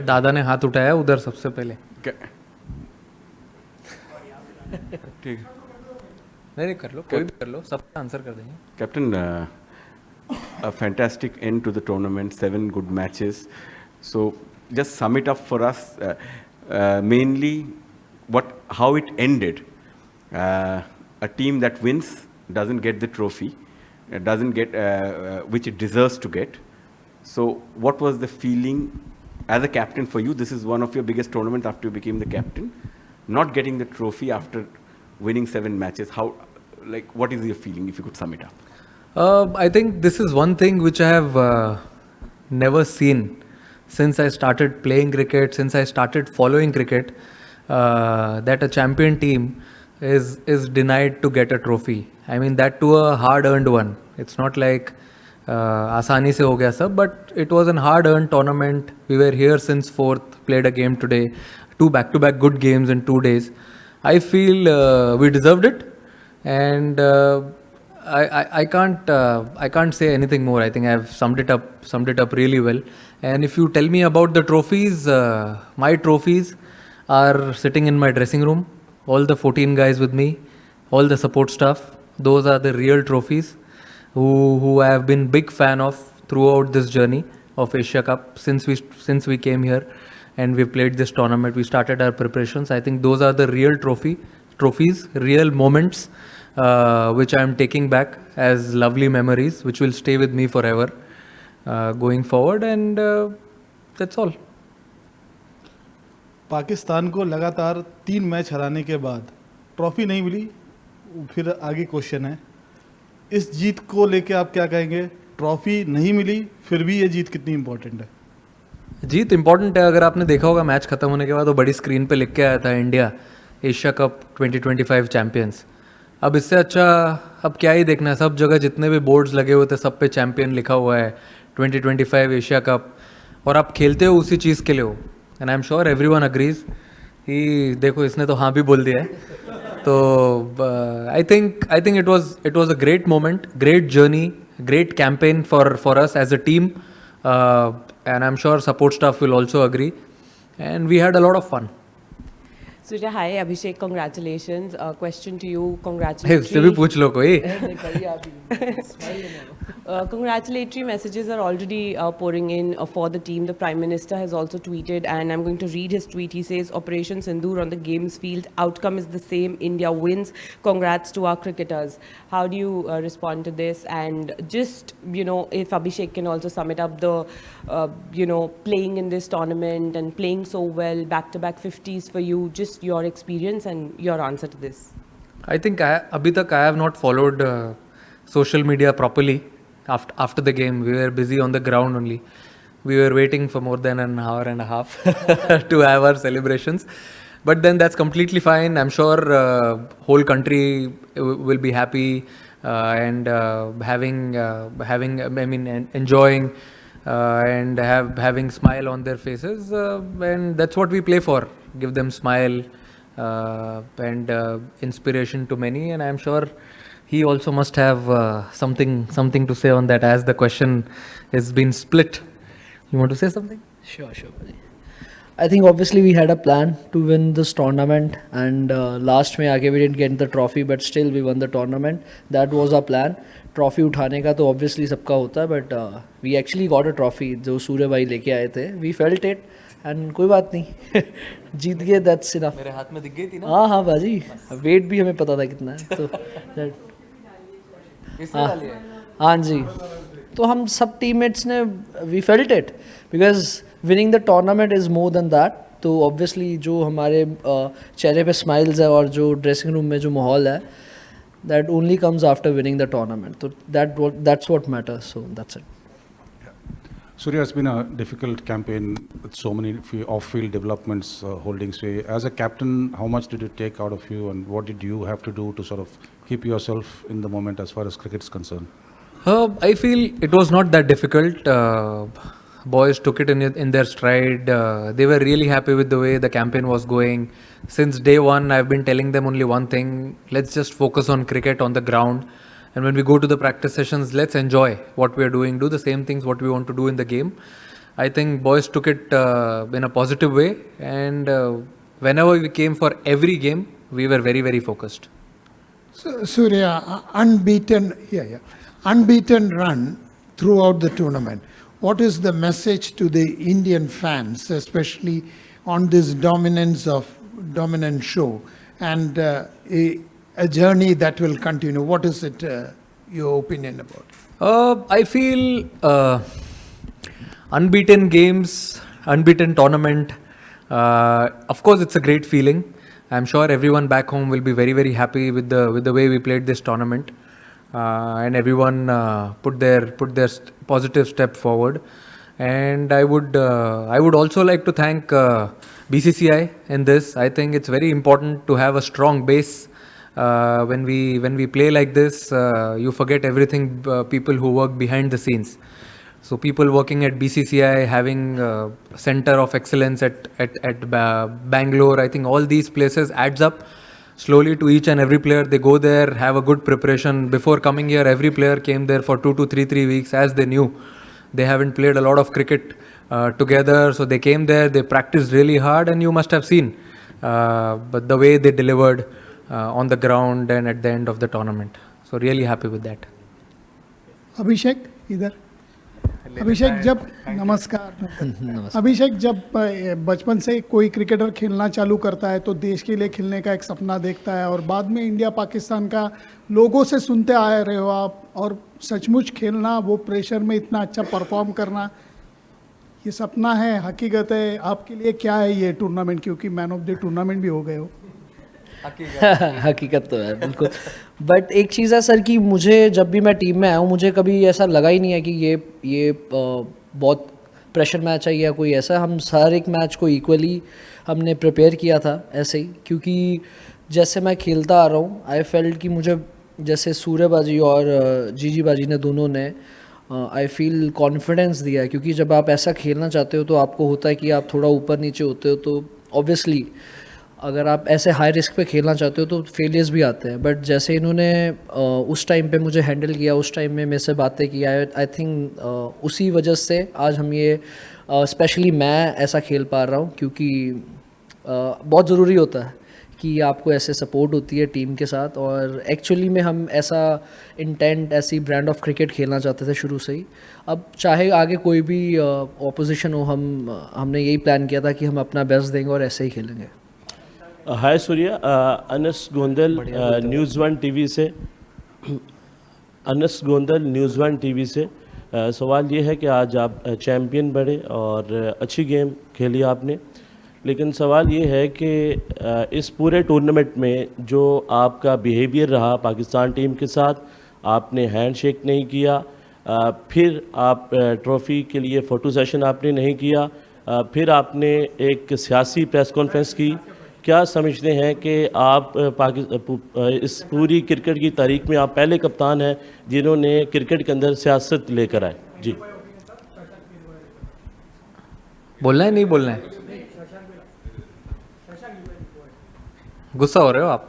दादा ने हाथ उठाया उधर सबसे पहले. ठीक. नहीं कर लो, कोई भी कर लो, सबका आंसर कर देंगे. Captain, a fantastic end to the tournament, 7 good matches. So just sum it up for us. Mainly, how it ended. A team that wins doesn't get the trophy, doesn't get which it deserves to get. So what was the feeling as a captain for you? This is one of your biggest tournaments after you became the captain. Not getting the trophy after winning 7 matches. What is your feeling if you could sum it up? I think this is one thing which I have never seen since I started playing cricket, since I started following cricket, that a champion team is denied to get a trophy. I mean, that to a hard-earned one. It's not like आसानी से हो गया सब, but it was a hard-earned tournament. We were here since 4th, played a game today, 2 back-to-back good games in 2 days. I feel we deserved it, and I can't say anything more. I think I've summed it up really well. And if you tell me about the trophies, my trophies are sitting in my dressing room. All the 14 guys with me, all the support staff. Those are the real trophies who I have been big fan of throughout this journey of Asia Cup since we came here and we played this tournament. We started our preparations. I think those are the real trophies, real moments, which I am taking back as lovely memories, which will stay with me forever going forward. And that's all. Pakistan को लगातार 3 match हराने के बाद trophy नहीं मिली. फिर आगे question है, इस जीत को लेके आप क्या कहेंगे? ट्रॉफी नहीं मिली, फिर भी ये जीत कितनी इंपॉर्टेंट है? जीत इंपॉर्टेंट है. अगर आपने देखा होगा मैच खत्म होने के बाद वो बड़ी स्क्रीन पे लिख के आया था, इंडिया एशिया कप 2025 चैंपियंस. अब इससे अच्छा अब क्या ही देखना है. सब जगह जितने भी बोर्ड्स लगे हुए थे सब पे चैंपियन लिखा हुआ है, 2025 एशिया कप, और आप खेलते हो उसी चीज़ के लिए हो. And I am sure everyone agrees कि देखो इसने तो हाँ भी बोल दिया है. तो I think it was a great moment, great journey, great campaign for us as a team, and I'm sure support staff will also agree, and we had a lot of fun. Surya, hi, Abhishek, congratulations. Question to you, Hey, congratulatory. उससे भी पूछ लो कोई. Congratulatory messages are already pouring in for the team. The Prime Minister has also tweeted, and I'm going to read his tweet. He says, Operation Sindoor on the games field. Outcome is the same. India wins. Congrats to our cricketers. How do you respond to this? And just, if Abhishek can also sum it up, the, playing in this tournament and playing so well, back-to-back 50s for you, just your experience and your answer to this. I think अभी तक I have not followed social media properly. After the game, we were busy on the ground only. We were waiting for more than an hour and a half to have our celebrations. But then that's completely fine. I'm sure whole country will be happy and enjoying and having smile on their faces. And that's what we play for. Give them smile and inspiration to many. And I'm sure he also must have something to say on that, as the question has been split. You want to say something? Sure. I think obviously we had a plan to win this tournament, and last में आके we didn't get the trophy, but still we won the tournament. That was our plan. Trophy उठाने का तो obviously सबका होता है, but we actually got a trophy जो सूर्य भाई लेके आए थे. We felt it, and कोई बात नहीं, जीत गए, that's enough. मेरे हाथ में दिख गई थी ना. हाँ बाजी, वेट भी हमें पता था कितना है, तो हाँ जी. तो हम सब टीममेट्स ने we felt it, because winning the tournament is more than that. तो ऑब्वियसली जो हमारे चेहरे पे स्माइल्स है और जो ड्रेसिंग रूम में जो माहौल है, that only comes after winning the tournament. तो that's what matters. So that's it. Surya, it's been a difficult campaign with so many off-field developments holding sway. As a captain, how much did it take out of you, and what did you have to do to sort of keep yourself in the moment as far as cricket is concerned? I feel it was not that difficult. Boys took it in their stride. They were really happy with the way the campaign was going. Since day one, I've been telling them only one thing: let's just focus on cricket on the ground. And when we go to the practice sessions, let's enjoy what we are doing, do the same things what we want to do in the game. I think boys took it in a positive way, and whenever we came for every game, we were very, very focused. So, Surya, unbeaten run throughout the tournament. What is the message to the Indian fans, especially on this dominant show, and a journey that will continue? What is it, your opinion about? I feel unbeaten games, unbeaten tournament. Of course, it's a great feeling. I'm sure everyone back home will be very, very happy with the way we played this tournament, and everyone put their positive step forward. And I would also like to thank BCCI in this. I think it's very important to have a strong base. When we play like this, you forget everything. People who work behind the scenes. So people working at BCCI, having center of excellence at Bangalore, I think all these places adds up slowly to each and every player. They go there, have a good preparation. Before coming here, every player came there for 2 to 3 weeks, as they knew they haven't played a lot of cricket together. So they came there, they practiced really hard, and you must have seen but the way they delivered on the ground and at the end of the tournament. So really happy with that. अभिषेक इधर अभिषेक जब नमस्कार अभिषेक जब बचपन से कोई cricketer खेलना चालू करता है तो देश के लिए खेलने का एक सपना देखता है और बाद में इंडिया पाकिस्तान का लोगों से सुनते आ रहे हो आप और सचमुच खेलना वो प्रेशर में इतना अच्छा परफॉर्म करना ये सपना है हकीकत है आपके लिए क्या है ये टूर्नामेंट क्योंकि मैन ऑफ द टूर्नामेंट भी हो गए हो हकीकत तो है बिल्कुल बट एक चीज़ है सर कि मुझे जब भी मैं टीम में आया हूँ मुझे कभी ऐसा लगा ही नहीं है कि ये बहुत प्रेशर मैच है या कोई ऐसा हम हर एक मैच को इक्वली हमने प्रिपेयर किया था ऐसे ही क्योंकि जैसे मैं खेलता आ रहा हूँ आई फेल्ट कि मुझे जैसे सूर्यबाजी और जीजी बाजी ने दोनों ने आई फील कॉन्फिडेंस दिया है क्योंकि जब आप ऐसा खेलना चाहते हो तो आपको होता है कि आप थोड़ा ऊपर नीचे होते हो तो ऑब्वियसली अगर आप ऐसे हाई रिस्क पे खेलना चाहते हो तो फेलियर्स भी आते हैं बट जैसे इन्होंने उस टाइम पे मुझे हैंडल किया उस टाइम में मेरे से बातें की आई थिंक उसी वजह से आज हम ये स्पेशली मैं ऐसा खेल पा रहा हूँ क्योंकि बहुत ज़रूरी होता है कि आपको ऐसे सपोर्ट होती है टीम के साथ और एक्चुअली में हम ऐसा इंटेंट ऐसी ब्रांड ऑफ क्रिकेट खेलना चाहते थे शुरू से ही अब चाहे आगे कोई भी ऑपोजिशन हो हमने यही प्लान किया था कि हम अपना बेस्ट देंगे और ऐसे ही खेलेंगे hi Surya Anas Gondal News One TV से Anas Gondal News One TV से सवाल ये है कि आज आप चैम्पियन बने और अच्छी गेम खेली आपने लेकिन सवाल ये है कि इस पूरे टूर्नामेंट में जो आपका बिहेवियर रहा पाकिस्तान टीम के साथ आपने हैंडशेक नहीं किया फिर आप ट्रॉफ़ी के लिए फ़ोटो सेशन आपने नहीं किया फिर आपने एक सियासी प्रेस कॉन्फ्रेंस की क्या समझते हैं कि आप इस पूरी क्रिकेट की तारीख में आप पहले कप्तान हैं जिन्होंने क्रिकेट के अंदर सियासत लेकर आए जी बोलना है नहीं बोलना है गुस्सा हो रहे हो आप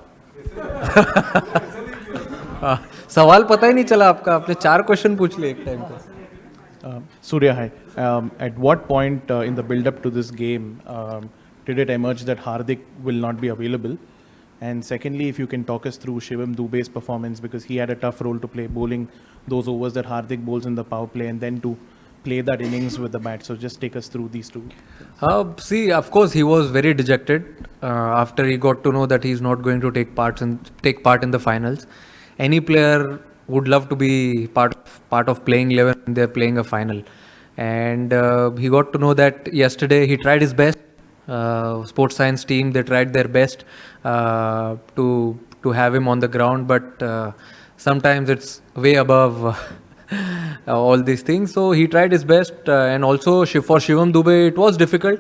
सवाल पता ही नहीं चला आपका आपने 4 क्वेश्चन पूछ लिए एक टाइम पे Surya, hi. At what point in the build-up to this game did it emerge that Hardik will not be available? And secondly, if you can talk us through Shivam Dube's performance because he had a tough role to play, bowling those overs that Hardik bowls in the power play, and then to play that innings with the bat. So just take us through these two. See, of course, he was very dejected after he got to know that he's not going to take part in the finals. Any player would love to be part of playing 11 when they're playing a final. And he got to know that yesterday. He tried his best. Sports science team, they tried their best to have him on the ground, but sometimes it's way above all these things. So he tried his best, and also for Shivam Dube it was difficult,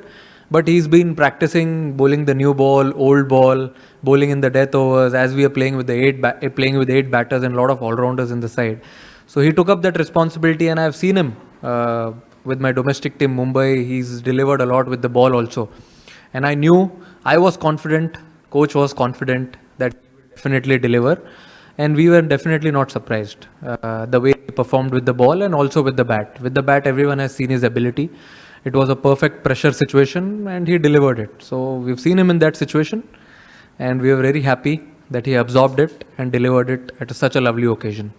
but he's been practicing bowling the new ball, old ball, bowling in the death overs as we are playing with the 8 batters and a lot of all-rounders in the side. So he took up that responsibility, and I've seen him with my domestic team Mumbai. He's delivered a lot with the ball also. And I was confident, coach was confident that he will definitely deliver. And we were definitely not surprised the way he performed with the ball and also with the bat. With the bat, everyone has seen his ability. It was a perfect pressure situation and he delivered it. So we've seen him in that situation and we are very happy that he absorbed it and delivered it at such a lovely occasion.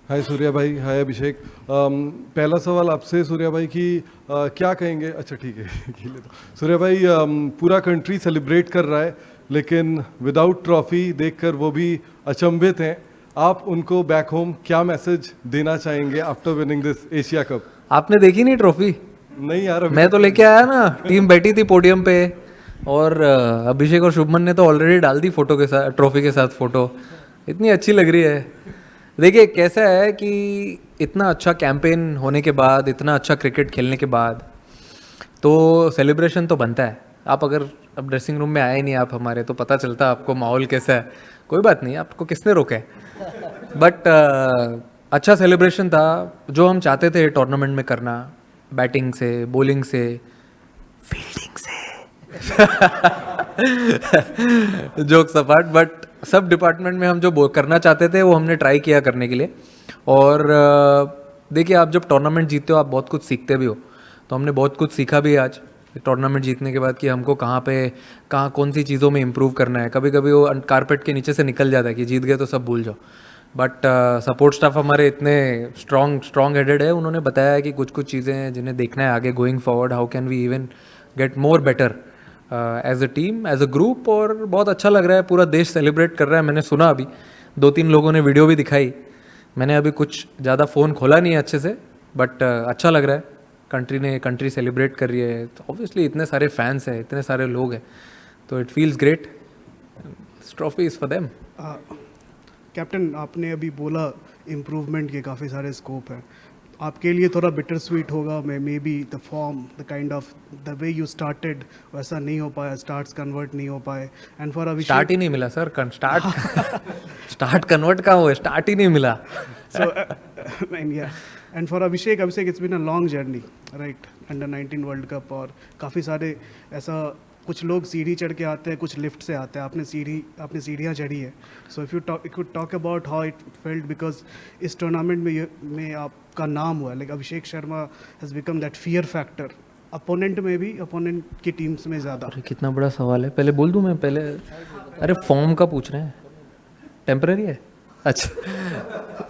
हाय सूर्या भाई, हाय अभिषेक। पहला सवाल आपसे सूर्या भाई कि क्या कहेंगे, अच्छा ठीक है खेले तो सूर्या भाई, पूरा कंट्री सेलिब्रेट कर रहा है लेकिन विदाउट ट्रॉफी देखकर वो भी अचंभित हैं। आप उनको बैक होम क्या मैसेज देना चाहेंगे after winning this Asia cup? आपने देखी नहीं ट्रॉफी? नहीं यार, अभी मैं तो लेके आया ना, टीम बैठी थी पोडियम पे और अभिषेक और शुभमन ने तो ऑलरेडी डाल दी फोटो के साथ, ट्रॉफी के साथ फोटो। इतनी अच्छी लग रही है। देखिए कैसा है कि इतना अच्छा कैंपेन होने के बाद, इतना अच्छा क्रिकेट खेलने के बाद तो सेलिब्रेशन तो बनता है। आप अगर अब ड्रेसिंग रूम में आए नहीं आप हमारे, तो पता चलता आपको माहौल कैसा है। कोई बात नहीं, आपको किसने रोका है, बट अच्छा सेलिब्रेशन था जो हम चाहते थे टूर्नामेंट में करना, बैटिंग से, बॉलिंग से, फील्डिंग से जोक्स अपार्ट, बट सब डिपार्टमेंट में हम जो करना चाहते थे वो हमने ट्राई किया करने के लिए। और देखिए आप जब टूर्नामेंट जीतते हो आप बहुत कुछ सीखते भी हो, तो हमने बहुत कुछ सीखा भी आज टूर्नामेंट जीतने के बाद कि हमको कहाँ कौन सी चीज़ों में इम्प्रूव करना है। कभी कभी वो कारपेट के नीचे से निकल जाता है कि जीत गए तो सब भूल जाओ, बट सपोर्ट स्टाफ हमारे इतने स्ट्रॉन्ग हेडेड है, उन्होंने बताया है कि कुछ कुछ चीज़ें हैं जिन्हें देखना है आगे going forward, how can we even get more better as a team, as a group. और बहुत अच्छा लग रहा है, पूरा देश सेलिब्रेट कर रहा है। मैंने सुना अभी 2-3 लोगों ने वीडियो भी दिखाई, मैंने अभी कुछ ज़्यादा फ़ोन खोला नहीं है अच्छे से, बट अच्छा लग रहा है। कंट्री सेलिब्रेट कर रही है, तो ऑब्वियसली इतने सारे फैंस हैं, इतने सारे लोग हैं, तो it feels great. Trophy is for them. Captain, आपने अभी बोला इम्प्रूवमेंट के काफ़ी सारे स्कोप हैं, आपके लिए थोड़ा बिटर स्वीट होगा may be the form, the kind of the way you started वैसा नहीं हो पाया, स्टार्ट्स कन्वर्ट नहीं हो पाए, एंड फॉर अभिषेक स्टार्ट ही नहीं मिला सर, स्टार्ट कन्वर्ट कहाँ हुआ, स्टार्ट ही नहीं मिला। so and for Abhishek it's been a long journey, right? Under 19 world cup, और काफ़ी सारे ऐसा कुछ लोग सीढ़ी चढ़ के आते हैं, कुछ लिफ्ट से आते हैं, आपने सीढ़ियाँ चढ़ी है। So if you talk about how it felt, because इस टूर्नामेंट में आपका नाम हुआ है, like Abhishek Sharma has become that fear factor opponent में भी, अपोनेंट की टीम्स में ज़्यादा। अरे कितना बड़ा सवाल है, पहले बोल दूं मैं पहले? अरे फॉर्म का पूछ रहे हैं, टेम्पररी है? अच्छा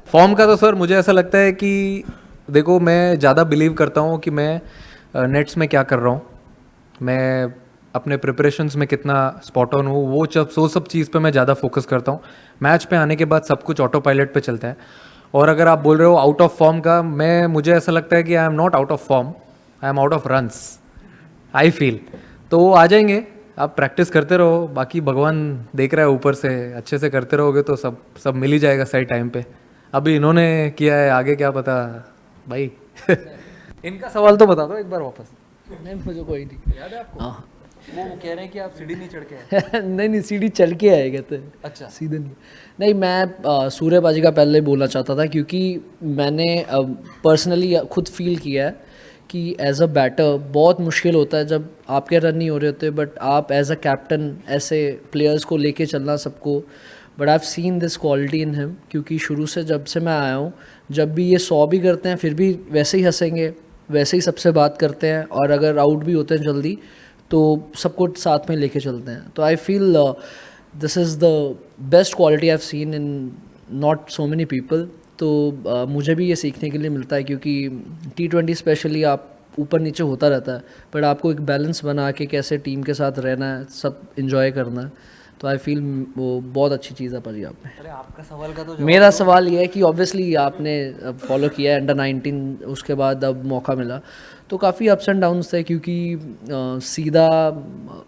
फॉर्म का तो सर मुझे ऐसा लगता है कि देखो, मैं ज़्यादा बिलीव करता हूँ कि मैं नेट्स में क्या कर रहा हूँ, मैं अपने प्रिपरेशंस में कितना स्पॉट ऑन हूँ, वो सब चीज़ पे मैं ज़्यादा फोकस करता हूँ। मैच पे आने के बाद सब कुछ ऑटो पायलट पे चलता है। और अगर आप बोल रहे हो आउट ऑफ फॉर्म का, मुझे ऐसा लगता है कि I am not out of form, I am out of runs, I feel. तो वो आ जाएंगे, आप प्रैक्टिस करते रहो, बाकी भगवान देख रहा है ऊपर से, अच्छे से करते रहोगे तो सब मिल ही जाएगा सही टाइम पे। अभी इन्होंने किया है, आगे क्या पता भाई। इनका सवाल तो बता दो एक बार वापस। नहीं मुझे कोई नहीं याद है आपको? हाँ वो कह रहे हैं कि आप सीढ़ी नहीं चढ़ के आए। नहीं सीढ़ी चढ़ के आए कहते हैं। अच्छा सीधे नहीं मैं सूर्यबाजी का पहले बोलना चाहता था, क्योंकि मैंने पर्सनली खुद फील किया है कि एज अ बैटर बहुत मुश्किल होता है जब आपके रन नहीं हो रहे होते, बट आप एज अ कैप्टन ऐसे प्लेयर्स को लेके चलना सबको। But I have seen this quality in him, क्योंकि शुरू से जब से मैं आया हूँ, जब भी ये 100 भी करते हैं फिर भी वैसे ही हंसेंगे, वैसे ही सबसे बात करते हैं, और अगर आउट भी होते हैं जल्दी तो सबको साथ में लेके चलते हैं। तो I feel this is the best quality I have seen in not so many people. तो मुझे भी ये सीखने के लिए मिलता है, क्योंकि T20 स्पेशली आप ऊपर नीचे होता रहता है, बट आपको एक बैलेंस बना के कैसे टीम के साथ रहना है, सब इन्जॉय करना है। तो आई फील वो बहुत अच्छी चीज़ है पंजाब में। अरे आपका सवाल का तो मेरा सवाल ये है कि ऑब्वियसली आपने फॉलो किया है अंडर 19, उसके बाद अब मौका मिला, तो काफ़ी अप्स एंड डाउन्स थे, क्योंकि सीधा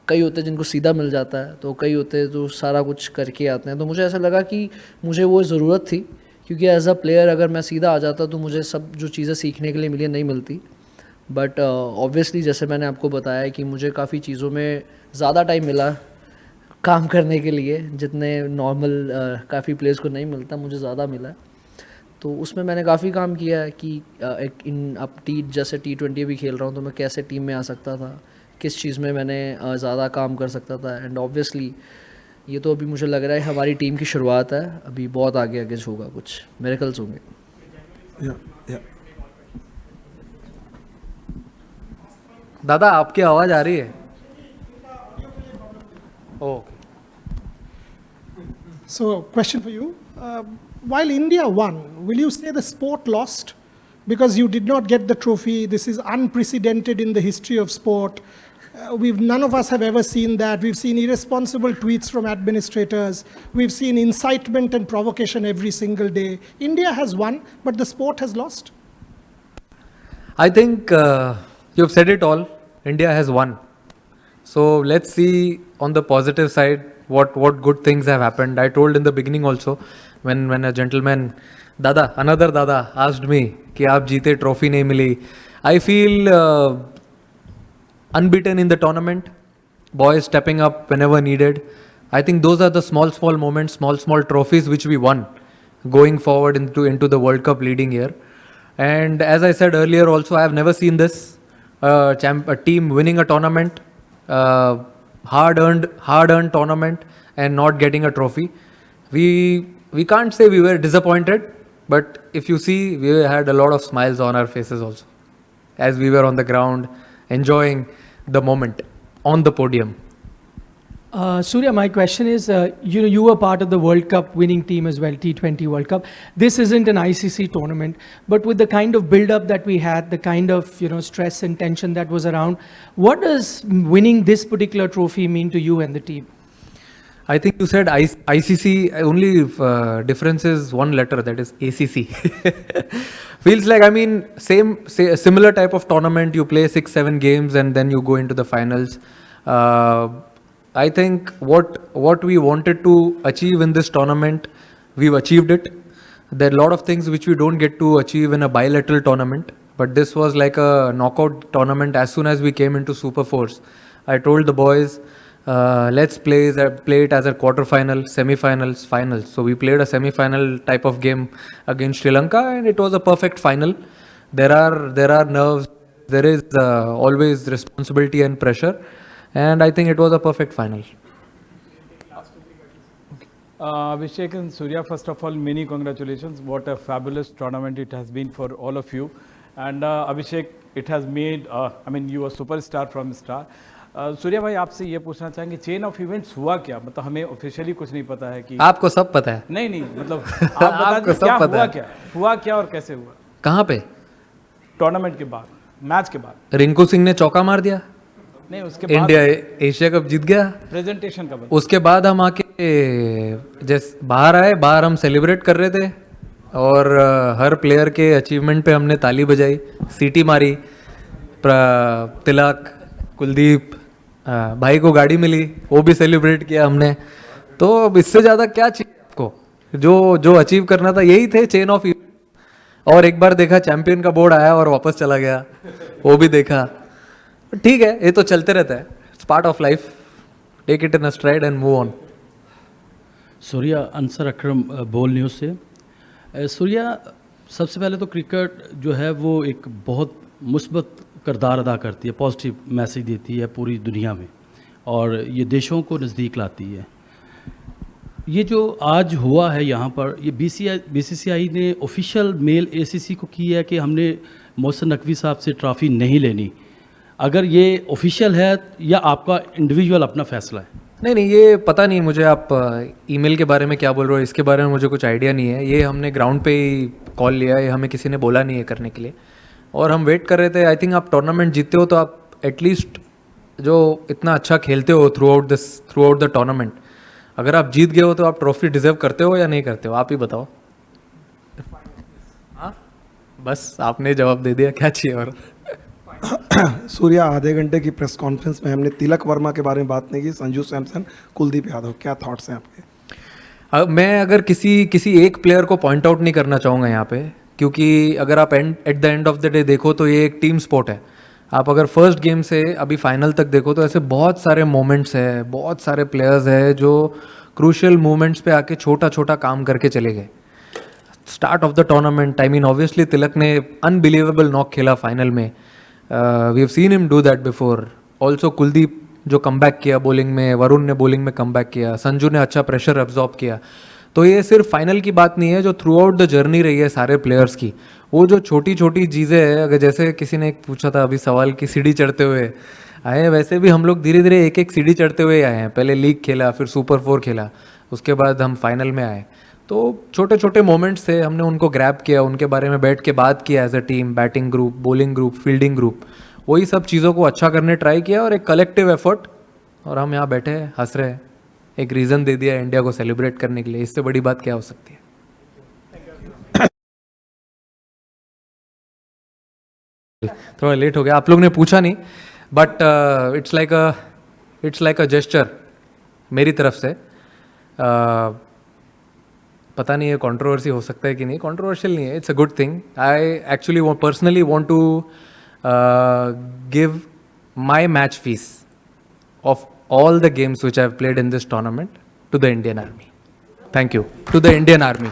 कई होते हैं जिनको सीधा मिल जाता है, तो कई होते हैं जो सारा कुछ करके आते हैं। तो मुझे ऐसा लगा कि मुझे वो ज़रूरत थी, क्योंकि एज अ प्लेयर अगर मैं सीधा आ जाता तो मुझे सब जो चीज़ें सीखने के लिए मिली नहीं मिलती। बट ऑब्वियसली जैसे मैंने आपको बताया कि मुझे काफ़ी चीज़ों में ज़्यादा टाइम मिला काम करने के लिए, जितने नॉर्मल काफ़ी प्लेयर्स को नहीं मिलता, मुझे ज़्यादा मिला। तो उसमें मैंने काफ़ी काम किया है कि जैसे T20 भी खेल रहा हूँ तो मैं कैसे टीम में आ सकता था, किस चीज़ में मैंने ज़्यादा काम कर सकता था। एंड ऑब्वियसली ये तो अभी मुझे लग रहा है हमारी टीम की शुरुआत है, अभी बहुत आगे आगे होगा, कुछ मिरेकल्स होंगे. दादा आपकी आवाज़ आ रही है? Okay. So, question for you. While India won, will you say the sport lost? Because you did not get the trophy. This is unprecedented in the history of sport. None of us have ever seen that. We've seen irresponsible tweets from administrators. We've seen incitement and provocation every single day. India has won, but the sport has lost. I think you've said it all. India has won. So let's see on the positive side what good things have happened. I told in the beginning also when a gentleman, another Dada asked me कि आप जीते trophy नहीं मिली. I feel unbeaten in the tournament. Boys stepping up whenever needed. I think those are the small moments, small trophies which we won going forward into the World Cup leading year. And as I said earlier also, I have never seen this. A team winning a tournament, hard-earned tournament, and not getting a trophy. We can't say we were disappointed, but if you see, we had a lot of smiles on our faces also, as we were on the ground enjoying the moment on the podium. Surya, my question is, you were part of the World Cup winning team as well, T20 World Cup. This isn't an ICC tournament, but with the kind of build-up that we had, the kind of stress and tension that was around, what does winning this particular trophy mean to you and the team? I think you said ICC, only difference is one letter, that is ACC. Feels like, similar type of tournament, you play 6-7 games and then you go into the finals. I think what we wanted to achieve in this tournament, we've achieved it. There are a lot of things which we don't get to achieve in a bilateral tournament, but this was like a knockout tournament. As soon as we came into Super Force, I told the boys, let's play it as a quarter-final, semi-finals, finals. So we played a semi-final type of game against Sri Lanka, and it was a perfect final. There are nerves, there is always responsibility and pressure. And I think it was a perfect final. Abhishek and Surya, first of all, many congratulations. What a fabulous tournament it has been for all of you. And Abhishek, it has made, you are superstar from star. Surya भाई आपसे ये पूछना चाहेंगे chain of events हुआ क्या, मतलब हमें officially कुछ नहीं पता है कि आपको सब पता है? नहीं मतलब आप बता दीजिए क्या हुआ क्या और कैसे हुआ? कहाँ पे? टूर्नामेंट के बाद, मैच के बाद रिंकू सिंह ने चौका मार दिया, नहीं उसके बाद इंडिया एशिया कप जीत गया, प्रेजेंटेशन का बाद, उसके बाद हम आके जैसे बाहर हम सेलिब्रेट कर रहे थे और हर प्लेयर के अचीवमेंट पे हमने ताली बजाई, सीटी मारी, तिलक, कुलदीप, भाई को गाड़ी मिली, वो भी सेलिब्रेट किया हमने. तो अब इससे ज़्यादा क्या चाहिए आपको? जो अचीव करना था यही थे चेन ऑफ इवेंट. और एक बार देखा चैंपियन का बोर्ड आया और वापस चला गया, वो भी देखा. ठीक है, ये तो चलते रहता है, it's part of life. Take it in a stride and move on. Surya, Ansar Akram, Bol News से. सूर्या, सबसे पहले तो क्रिकेट जो है वो एक बहुत मुस्बत किरदार अदा करती है, पॉजिटिव मैसेज देती है पूरी दुनिया में और ये देशों को नज़दीक लाती है. ये जो आज हुआ है यहाँ पर, ये बीसीसीआई ने ऑफिशियल मेल एसीसी को की है कि हमने मोहसिन नकवी साहब से ट्रॉफ़ी नहीं लेनी. अगर ये ऑफिशियल है या आपका इंडिविजुअल अपना फैसला है? नहीं, ये पता नहीं मुझे. आप ईमेल के बारे में क्या बोल रहे हो, इसके बारे में मुझे कुछ आइडिया नहीं है. ये हमने ग्राउंड पे ही कॉल लिया है, हमें किसी ने बोला नहीं है करने के लिए, और हम वेट कर रहे थे. आई थिंक आप टूर्नामेंट जीतते हो तो आप एटलीस्ट जो इतना अच्छा खेलते हो थ्रू आउट द टूर्नामेंट, अगर आप जीत गए हो तो आप ट्रॉफी डिजर्व करते हो या नहीं करते हो, आप ही बताओ. हाँ, बस आपने जवाब दे दिया, क्या चाहिए और. सूर्या, आधे घंटे की प्रेस कॉन्फ्रेंस में हमने तिलक वर्मा के बारे में बात नहीं की, संजू सैमसन, कुलदीप यादव, क्या थॉट्स हैं आपके? मैं अगर किसी एक प्लेयर को पॉइंट आउट नहीं करना चाहूँगा यहाँ पे, क्योंकि अगर आप at the end of the day देखो तो ये एक टीम स्पोर्ट है. आप अगर फर्स्ट गेम से अभी फाइनल तक देखो तो ऐसे बहुत सारे मोमेंट्स हैं, बहुत सारे प्लेयर्स हैं जो क्रूशियल मोमेंट्स पे आके छोटा काम करके चले गए. Start of the tournament, obviously Tilak ने अनबिलीवेबल नॉक खेला फाइनल में. We have seen him do that before. Also Kuldeep जो कमबैक किया बॉलिंग में, वरुण ने बॉलिंग में कमबैक किया, संजू ने अच्छा प्रेशर एब्जॉर्ब किया। तो ये सिर्फ फाइनल की बात नहीं है, जो थ्रू आउट द जर्नी रही है सारे प्लेयर्स की, वो जो छोटी छोटी चीज़ें हैं, अगर जैसे किसी ने एक पूछा था अभी सवाल की सीढ़ी चढ़ते हुए आए, वैसे भी हम लोग धीरे धीरे एक एक सीढ़ी चढ़ते हुए आए हैं। पहले लीग खेला, फिर सुपर 4 खेला, उसके बाद हम फाइनल में आए। तो छोटे छोटे मोमेंट्स थे, हमने उनको ग्रैब किया, उनके बारे में बैठ के बात किया as a team, batting group, bowling group, fielding group, वही सब चीज़ों को अच्छा करने ट्राई किया और एक कलेक्टिव एफर्ट, और हम यहाँ बैठे हैं हंस रहे हैं, एक रीज़न दे दिया इंडिया को सेलिब्रेट करने के लिए। इससे बड़ी बात क्या हो सकती है? थोड़ा लेट हो गया, आप लोग ने पूछा नहीं, but it's like a gesture मेरी तरफ से। पता नहीं है कंट्रोवर्सी हो सकता है कि नहीं, कंट्रोवर्शियल नहीं है, it's a good thing. I actually personally want to give my match fees of all the games which I have played in this tournament to the Indian Army. Thank you. To the Indian Army.